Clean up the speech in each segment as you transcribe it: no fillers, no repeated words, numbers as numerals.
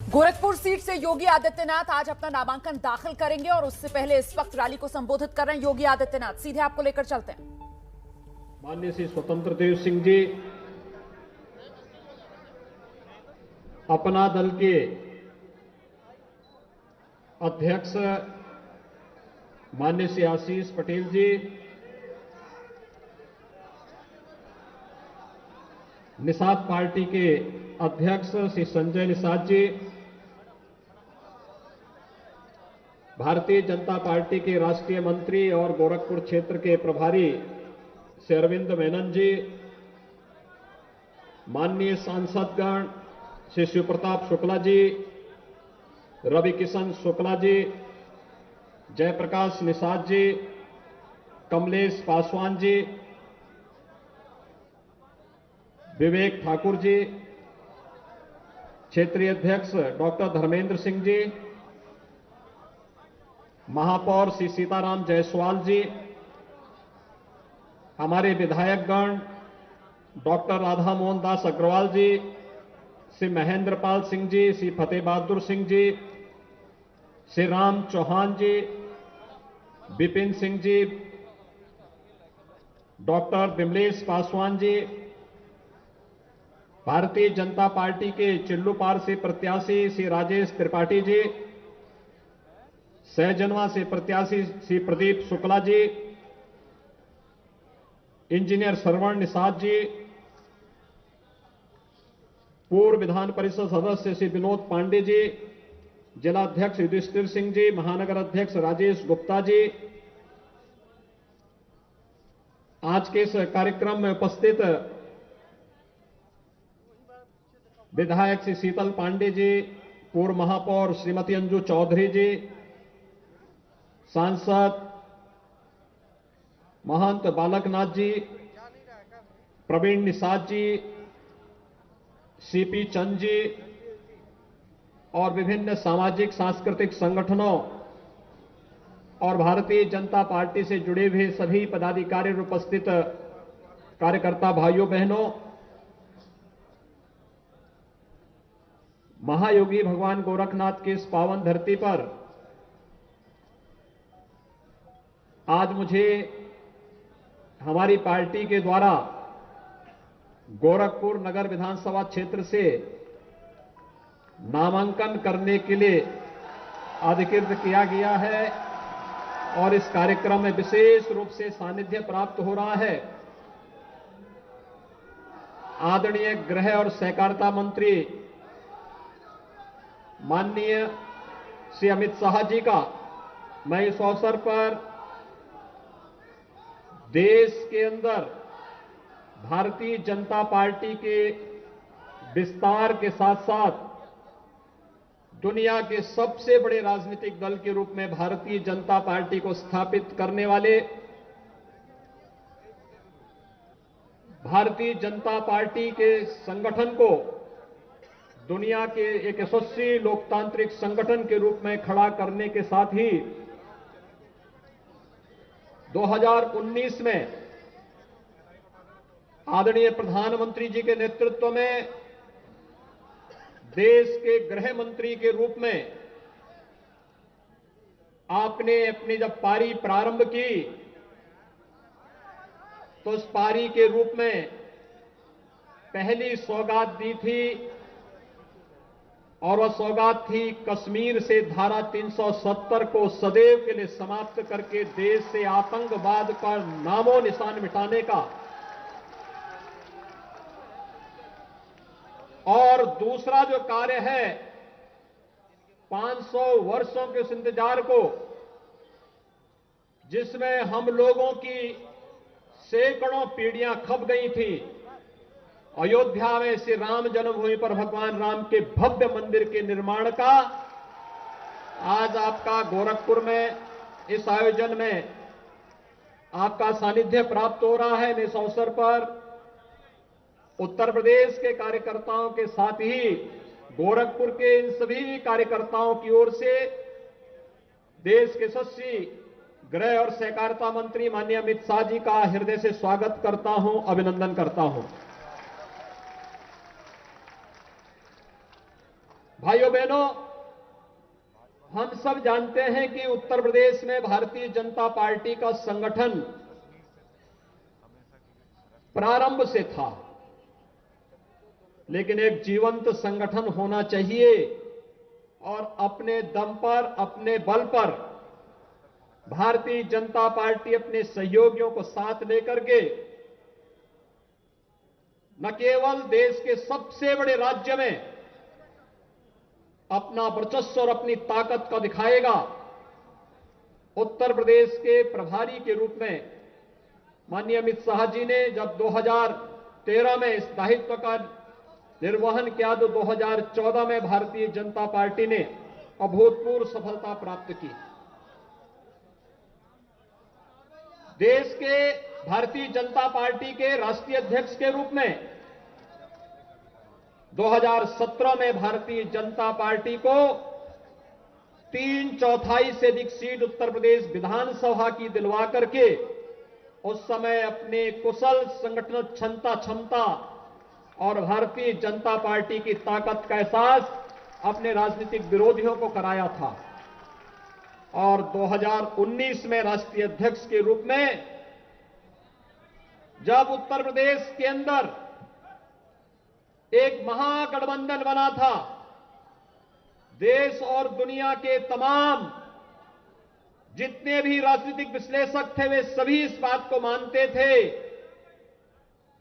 Gorakhpur seat से योगी आदित्यनाथ आज अपना नामांकन दाखिल करेंगे और उससे पहले इस वक्त रैली को संबोधित कर रहे हैं योगी आदित्यनाथ। सीधे आपको लेकर चलते हैं। माननीय श्री स्वतंत्र देव सिंह जी अपना दल के अध्यक्ष माननीय श्री आशीष पटेल जी, निषाद पार्टी के अध्यक्ष श्री संजय निषाद जी, भारतीय जनता पार्टी के राष्ट्रीय मंत्री और गोरखपुर क्षेत्र के प्रभारी श्री अरविंद मेनन जी, माननीय सांसदगण श्री शिव प्रताप शुक्ला जी, रवि किशन शुक्ला जी, जयप्रकाश निषाद जी, कमलेश पासवान जी, विवेक ठाकुर जी, क्षेत्रीय अध्यक्ष डॉक्टर धर्मेंद्र सिंह जी, महापौर श्री सीताराम जायसवाल जी, हमारे विधायकगण डॉक्टर राधा मोहन दास अग्रवाल जी, श्री महेंद्र पाल सिंह जी, श्री फतेह बहादुर सिंह जी, श्री राम चौहान जी, विपिन सिंह जी, डॉक्टर विमलेश पासवान जी, भारतीय जनता पार्टी के चिल्लूपार से प्रत्याशी श्री राजेश त्रिपाठी जी, सहजनवा से प्रत्याशी श्री प्रदीप शुक्ला जी, इंजीनियर श्रवण निषाद जी, पूर्व विधान परिषद सदस्य श्री विनोद पांडे जी, जिला अध्यक्ष युधिष्ठिर सिंह जी, महानगर अध्यक्ष राजेश गुप्ता जी, आज के इस कार्यक्रम में उपस्थित विधायक श्री शीतल पांडे जी, पूर्व महापौर श्रीमती अंजू चौधरी जी, सांसद महंत बालकनाथ जी, प्रवीण निषाद जी, सीपी चंद जी और विभिन्न सामाजिक सांस्कृतिक संगठनों और भारतीय जनता पार्टी से जुड़े हुए सभी पदाधिकारी और उपस्थित कार्यकर्ता भाइयों बहनों, महायोगी भगवान गोरखनाथ की इस पावन धरती पर आज मुझे हमारी पार्टी के द्वारा गोरखपुर नगर विधानसभा क्षेत्र से नामांकन करने के लिए अधिकृत किया गया है और इस कार्यक्रम में विशेष रूप से सानिध्य प्राप्त हो रहा है आदरणीय गृह और सहकारिता मंत्री माननीय श्री अमित शाह जी का। मैं इस अवसर पर देश के अंदर भारतीय जनता पार्टी के विस्तार के साथ साथ दुनिया के सबसे बड़े राजनीतिक दल के रूप में भारतीय जनता पार्टी को स्थापित करने वाले भारतीय जनता पार्टी के संगठन को दुनिया के एक यशस्वी लोकतांत्रिक संगठन के रूप में खड़ा करने के साथ ही 2019 में आदरणीय प्रधानमंत्री जी के नेतृत्व में देश के गृह मंत्री के रूप में आपने अपनी जब पारी प्रारंभ की तो उस पारी के रूप में पहली सौगात दी थी और वह सौगात थी कश्मीर से धारा 370 को सदैव के लिए समाप्त करके देश से आतंकवाद का नामो निशान मिटाने का, और दूसरा जो कार्य है 500 वर्षों के उस इंतजार को जिसमें हम लोगों की सैकड़ों पीढ़ियां खप गई थी, अयोध्या में श्री राम जन्मभूमि पर भगवान राम के भव्य मंदिर के निर्माण का आज आपका गोरखपुर में इस आयोजन में आपका सानिध्य प्राप्त हो रहा है। इस अवसर पर उत्तर प्रदेश के कार्यकर्ताओं के साथ ही गोरखपुर के इन सभी कार्यकर्ताओं की ओर से देश के यशस्वी गृह और सहकारिता मंत्री माननीय अमित शाह जी का हृदय से स्वागत करता हूं, अभिनंदन करता हूं। भाइयों बहनों, हम सब जानते हैं कि उत्तर प्रदेश में भारतीय जनता पार्टी का संगठन प्रारंभ से था, लेकिन एक जीवंत संगठन होना चाहिए और अपने दम पर, अपने बल पर भारतीय जनता पार्टी अपने सहयोगियों को साथ लेकर के न केवल देश के सबसे बड़े राज्य में अपना वर्चस्व और अपनी ताकत को दिखाएगा, उत्तर प्रदेश के प्रभारी के रूप में माननीय अमित शाह जी ने जब 2013 में इस दायित्व का निर्वहन किया तो 2014 में भारतीय जनता पार्टी ने अभूतपूर्व सफलता प्राप्त की। देश के भारतीय जनता पार्टी के राष्ट्रीय अध्यक्ष के रूप में 2017 में भारतीय जनता पार्टी को 3/4 से अधिक सीट उत्तर प्रदेश विधानसभा की दिलवा करके उस समय अपने कुशल संगठन क्षमता और भारतीय जनता पार्टी की ताकत का एहसास अपने राजनीतिक विरोधियों को कराया था। और 2019 में राष्ट्रीय अध्यक्ष के रूप में जब उत्तर प्रदेश के अंदर एक महागठबंधन बना था, देश और दुनिया के तमाम जितने भी राजनीतिक विश्लेषक थे वे सभी इस बात को मानते थे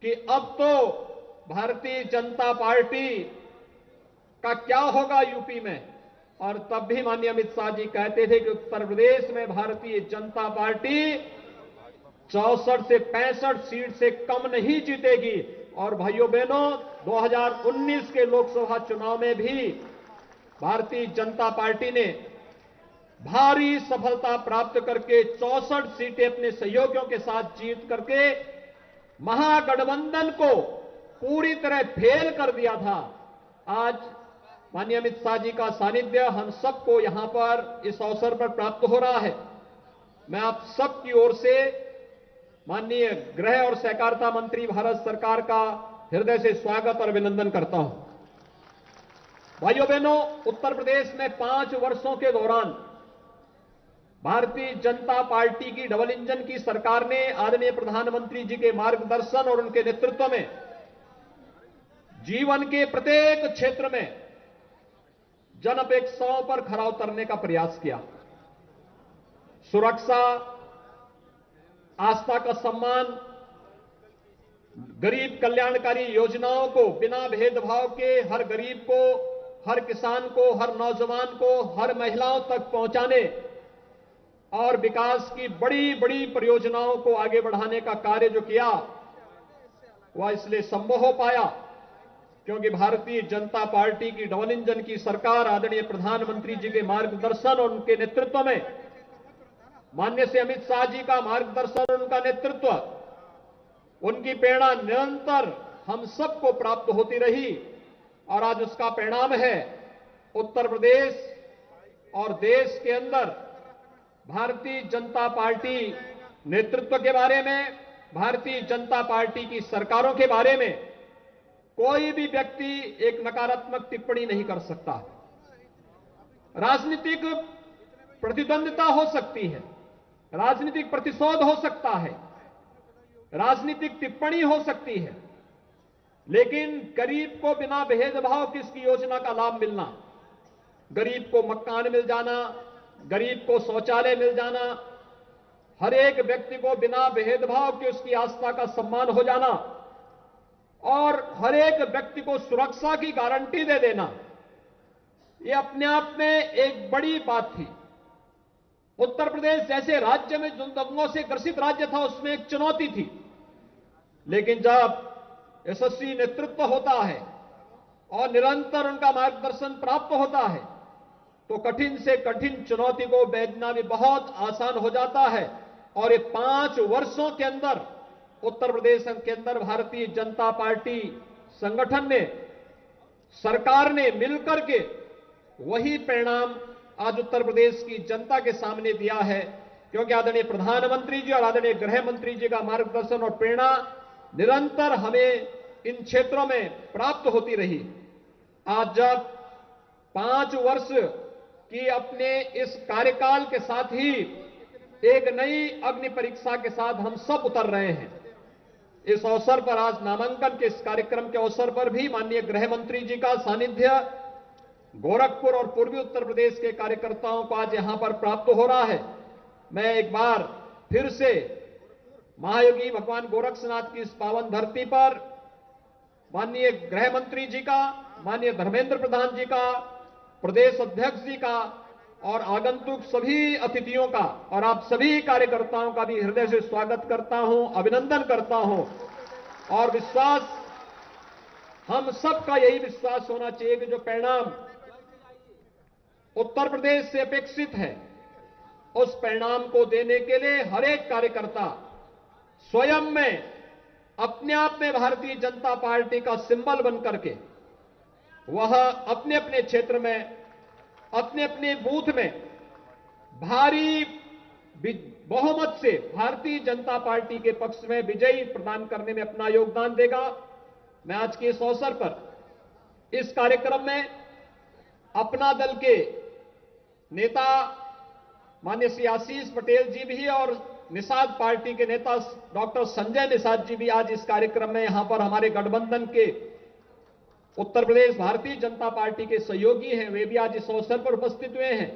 कि अब तो भारतीय जनता पार्टी का क्या होगा यूपी में। और तब भी माननीय अमित शाह जी कहते थे कि उत्तर प्रदेश में भारतीय जनता पार्टी 64 से 65 सीट से कम नहीं जीतेगी। और भाइयों बहनों, 2019 के लोकसभा चुनाव में भी भारतीय जनता पार्टी ने भारी सफलता प्राप्त करके 64 सीटें अपने सहयोगियों के साथ जीत करके महागठबंधन को पूरी तरह फेल कर दिया था। आज माननीय अमित शाह जी का सानिध्य हम सबको यहां पर इस अवसर पर प्राप्त हो रहा है। मैं आप सबकी ओर से माननीय गृह और सहकारिता मंत्री भारत सरकार का हृदय से स्वागत और अभिनंदन करता हूं। भाइयों बहनों, उत्तर प्रदेश में 5 वर्षों के दौरान भारतीय जनता पार्टी की डबल इंजन की सरकार ने आदरणीय प्रधानमंत्री जी के मार्गदर्शन और उनके नेतृत्व में जीवन के प्रत्येक क्षेत्र में जन अपेक्षाओं पर खरा उतरने का प्रयास किया। सुरक्षा, आस्था का सम्मान, गरीब कल्याणकारी योजनाओं को बिना भेदभाव के हर गरीब को, हर किसान को, हर नौजवान को, हर महिलाओं तक पहुंचाने और विकास की बड़ी बड़ी परियोजनाओं को आगे बढ़ाने का कार्य जो किया वह इसलिए संभव हो पाया क्योंकि भारतीय जनता पार्टी की डबल इंजन की सरकार आदरणीय प्रधानमंत्री जी के मार्गदर्शन और उनके नेतृत्व में, माननीय से अमित शाह जी का मार्गदर्शन और उनका नेतृत्व, उनकी प्रेरणा निरंतर हम सबको प्राप्त होती रही। और आज उसका परिणाम है उत्तर प्रदेश और देश के अंदर भारतीय जनता पार्टी नेतृत्व के बारे में, भारतीय जनता पार्टी की सरकारों के बारे में कोई भी व्यक्ति एक नकारात्मक टिप्पणी नहीं कर सकता। राजनीतिक प्रतिद्वंद्विता हो सकती है, राजनीतिक प्रतिशोध हो सकता है, राजनीतिक टिप्पणी हो सकती है, लेकिन गरीब को बिना भेदभाव किसकी योजना का लाभ मिलना, गरीब को मकान मिल जाना, गरीब को शौचालय मिल जाना, हर एक व्यक्ति को बिना भेदभाव के उसकी आस्था का सम्मान हो जाना और हर एक व्यक्ति को सुरक्षा की गारंटी दे देना, यह अपने आप में एक बड़ी बात थी। उत्तर प्रदेश जैसे राज्य में जो दंगों से ग्रसित राज्य था उसमें एक चुनौती थी, लेकिन जब यशस्वी नेतृत्व होता है और निरंतर उनका मार्गदर्शन प्राप्त होता है तो कठिन से कठिन चुनौती को भेजना भी बहुत आसान हो जाता है। और ये 5 वर्षों के अंदर उत्तर प्रदेश के अंदर भारतीय जनता पार्टी संगठन ने, सरकार ने मिलकर के वही परिणाम आज उत्तर प्रदेश की जनता के सामने दिया है, क्योंकि आदरणीय प्रधानमंत्री जी और आदरणीय गृह मंत्री जी का मार्गदर्शन और प्रेरणा निरंतर हमें इन क्षेत्रों में प्राप्त होती रही। आज जब 5 वर्ष की अपने इस कार्यकाल के साथ ही एक नई अग्नि परीक्षा के साथ हम सब उतर रहे हैं। इस अवसर पर आज नामांकन के इस कार्यक्रम के अवसर पर भी माननीय गृह मंत्री जी का सानिध्य गोरखपुर और पूर्वी उत्तर प्रदेश के कार्यकर्ताओं को आज यहां पर प्राप्त हो रहा है। मैं एक बार फिर से महायोगी भगवान गोरक्षनाथ की इस पावन धरती पर माननीय गृह मंत्री जी का, माननीय धर्मेंद्र प्रधान जी का, प्रदेश अध्यक्ष जी का और आगंतुक सभी अतिथियों का और आप सभी कार्यकर्ताओं का भी हृदय से स्वागत करता हूं, अभिनंदन करता हूं। और विश्वास, हम सबका यही विश्वास होना चाहिए कि जो परिणाम उत्तर प्रदेश से अपेक्षित है, उस परिणाम को देने के लिए हर एक कार्यकर्ता स्वयं में अपने आप में भारतीय जनता पार्टी का सिंबल बन करके वह अपने अपने क्षेत्र में, अपने अपने बूथ में भारी बहुमत से भारतीय जनता पार्टी के पक्ष में विजयी प्रदान करने में अपना योगदान देगा। मैं आज के इस अवसर पर इस कार्यक्रम में अपना दल के नेता माननीय श्री आशीष पटेल जी भी और निषाद पार्टी के नेता डॉक्टर संजय निषाद जी भी आज इस कार्यक्रम में यहां पर हमारे गठबंधन के उत्तर प्रदेश भारतीय जनता पार्टी के सहयोगी हैं, वे भी आज इस अवसर पर उपस्थित हुए हैं।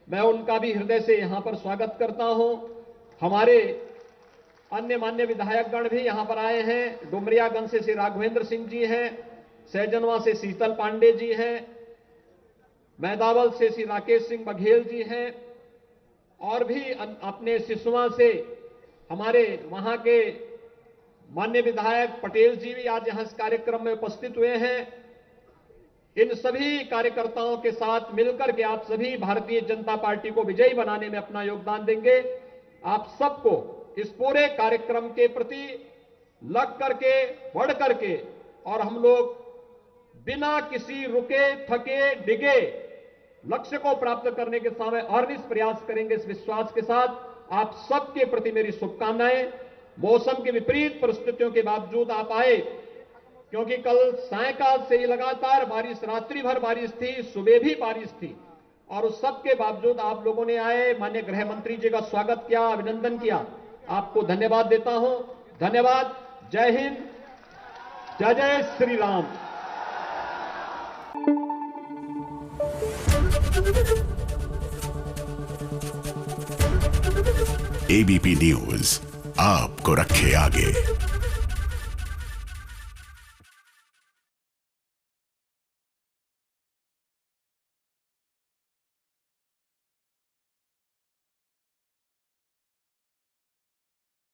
मैं उनका भी हृदय से यहां पर स्वागत करता हूं। हमारे अन्य मान्य विधायकगण भी यहां पर आए हैं। डुमरियागंज से श्री राघवेंद्र सिंह जी हैं, सहजनवा से शीतल पांडे जी हैं, मैदावल से श्री राकेश सिंह बघेल जी हैं और भी अपने सिसवा से हमारे वहां के माननीय विधायक पटेल जी भी आज यहां इस कार्यक्रम में उपस्थित हुए हैं। इन सभी कार्यकर्ताओं के साथ मिलकर के आप सभी भारतीय जनता पार्टी को विजयी बनाने में अपना योगदान देंगे। आप सबको इस पूरे कार्यक्रम के प्रति लग करके, बढ़ करके और हम लोग बिना किसी रुके थके डिगे लक्ष्य को प्राप्त करने के समय अहर्निश प्रयास करेंगे। इस विश्वास के साथ आप सबके प्रति मेरी शुभकामनाएं। मौसम की विपरीत परिस्थितियों के बावजूद आप आए, क्योंकि कल सायंकाल से ही लगातार बारिश, रात्रि भर बारिश थी, सुबह भी बारिश थी और उस सब के बावजूद आप लोगों ने आए, माननीय गृह मंत्री जी का स्वागत किया, अभिनंदन किया। आपको धन्यवाद देता हूं। धन्यवाद। जय हिंद, जय जय श्री राम। एबीपी न्यूज आपको रखे आगे।